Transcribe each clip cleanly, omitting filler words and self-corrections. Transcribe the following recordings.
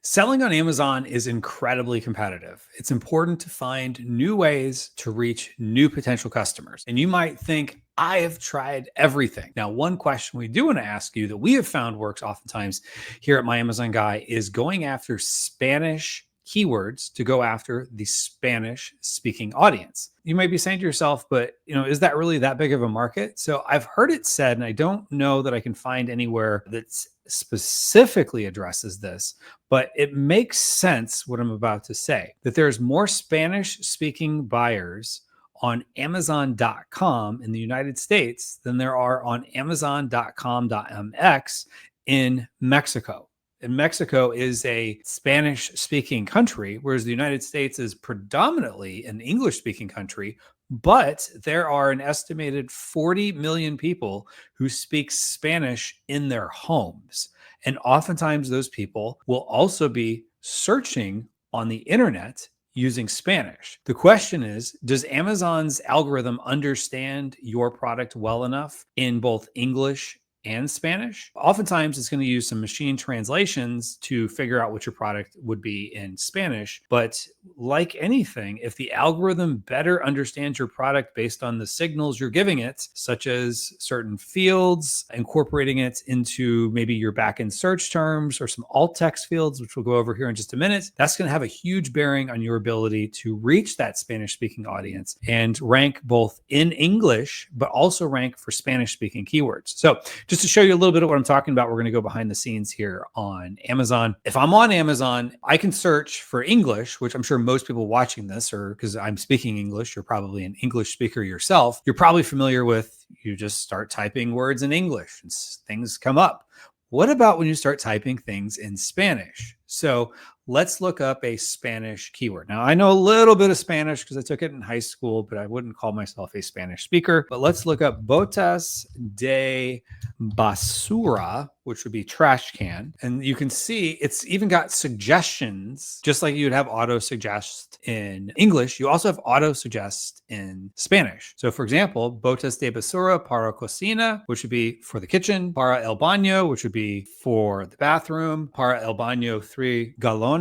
Selling on Amazon is incredibly competitive. It's important to find new ways to reach new potential customers. And you might think, I have tried everything. Now, one question we do want to ask you that we have found works oftentimes here at My Amazon Guy is going after Spanish keywords to go after the Spanish speaking audience. You might be saying to yourself, but is that really that big of a market? So I've heard it said, and I don't know that I can find anywhere that's specifically addresses this, but it makes sense what I'm about to say, that there's more Spanish speaking buyers on Amazon.com in the United States than there are on Amazon.com.mx in Mexico. And Mexico is a Spanish speaking country, whereas the United States is predominantly an English speaking country. But there are an estimated 40 million people who speak Spanish in their homes. And oftentimes those people will also be searching on the internet using Spanish. The question is, does Amazon's algorithm understand your product well enough in both English and Spanish? Oftentimes it's going to use some machine translations to figure out what your product would be in Spanish. But like anything, if the algorithm better understands your product based on the signals you're giving it, such as certain fields, incorporating it into maybe your backend search terms or some alt text fields, which we'll go over here in just a minute, that's going to have a huge bearing on your ability to reach that Spanish speaking audience and rank both in English, but also rank for Spanish speaking keywords. So just to show you a little bit of what I'm talking about, we're going to go behind the scenes here on Amazon. If I'm on Amazon, I can search for English, which I'm sure most people watching this, or because I'm speaking English, you're probably an English speaker yourself. You're probably familiar with, you just start typing words in English and things come up. What about when you start typing things in Spanish? So let's look up a Spanish keyword. Now, I know a little bit of Spanish because I took it in high school, but I wouldn't call myself a Spanish speaker. But let's look up botas de basura, which would be trash can. And you can see it's even got suggestions, just like you'd have auto suggest in English. You also have auto suggest in Spanish. So for example, botas de basura para cocina, which would be for the kitchen, para el baño, which would be for the bathroom, para el baño 3 galones.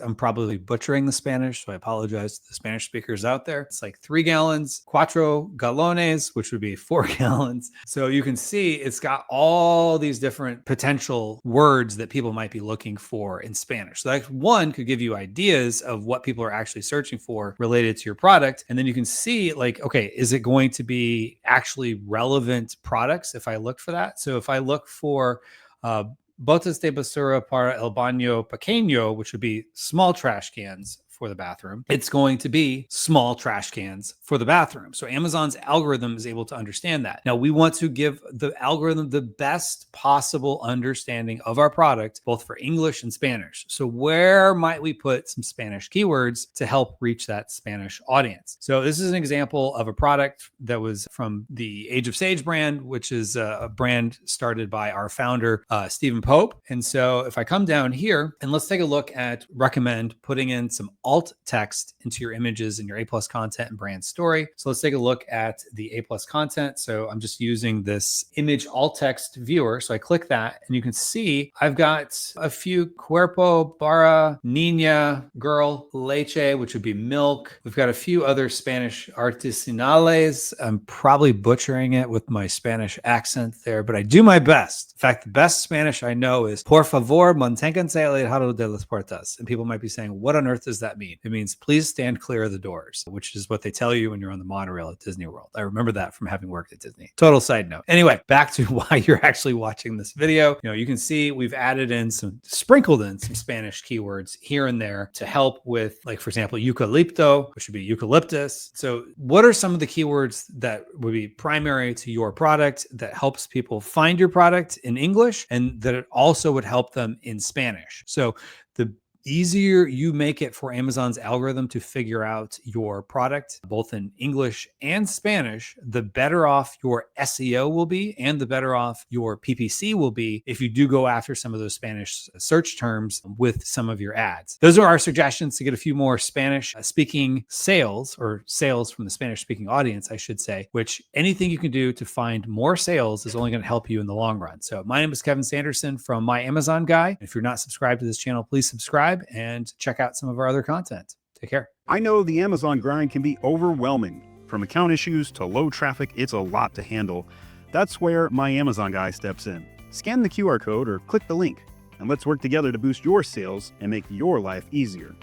I'm probably butchering the Spanish, so I apologize to the Spanish speakers out there. It's like 3 gallons, 4 galones, which would be 4 gallons. So you can see it's got all these different potential words that people might be looking for in Spanish. So that one could give you ideas of what people are actually searching for related to your product. And then you can see like, okay, is it going to be actually relevant products if I look for that? So if I look for botas de basura para el baño pequeño, which would be small trash cans for the bathroom, it's going to be small trash cans for the bathroom. So Amazon's algorithm is able to understand that. Now we want to give the algorithm the best possible understanding of our product, both for English and Spanish. So where might we put some Spanish keywords to help reach that Spanish audience? So this is an example of a product that was from the Age of Sage brand, which is a brand started by our founder, Stephen Pope. And so if I come down here and let's take a look at recommend putting in some alt text into your images and your A+ content and brand story. So let's take a look at the A+ content. So I'm just using this image alt text viewer. So I click that and you can see I've got a few cuerpo para niña, girl, leche, which would be milk. We've got a few other Spanish artesanales. I'm probably butchering it with my Spanish accent there, but I do my best. In fact, the best Spanish I know is por favor, manténganse alejado de las puertas. And people might be saying, what on earth does that mean? It means please stand clear of the doors, which is what they tell you when you're on the monorail at Disney World. I remember that from having worked at Disney. Total side note. Anyway, back to why you're actually watching this video. You can see we've sprinkled in some Spanish keywords here and there to help with, like, for example, eucalypto, which would be eucalyptus. So what are some of the keywords that would be primary to your product that helps people find your product in English and that it also would help them in Spanish? So the easier you make it for Amazon's algorithm to figure out your product, both in English and Spanish, the better off your SEO will be and the better off your PPC will be if you do go after some of those Spanish search terms with some of your ads. Those are our suggestions to get a few more Spanish speaking sales, or sales from the Spanish speaking audience, I should say, which anything you can do to find more sales is only going to help you in the long run. So my name is Kevin Sanderson from My Amazon Guy. If you're not subscribed to this channel, please subscribe and check out some of our other content. Take care. I know the Amazon grind can be overwhelming. From account issues to low traffic, it's a lot to handle. That's where My Amazon Guy steps in. Scan the QR code or click the link, and let's work together to boost your sales and make your life easier.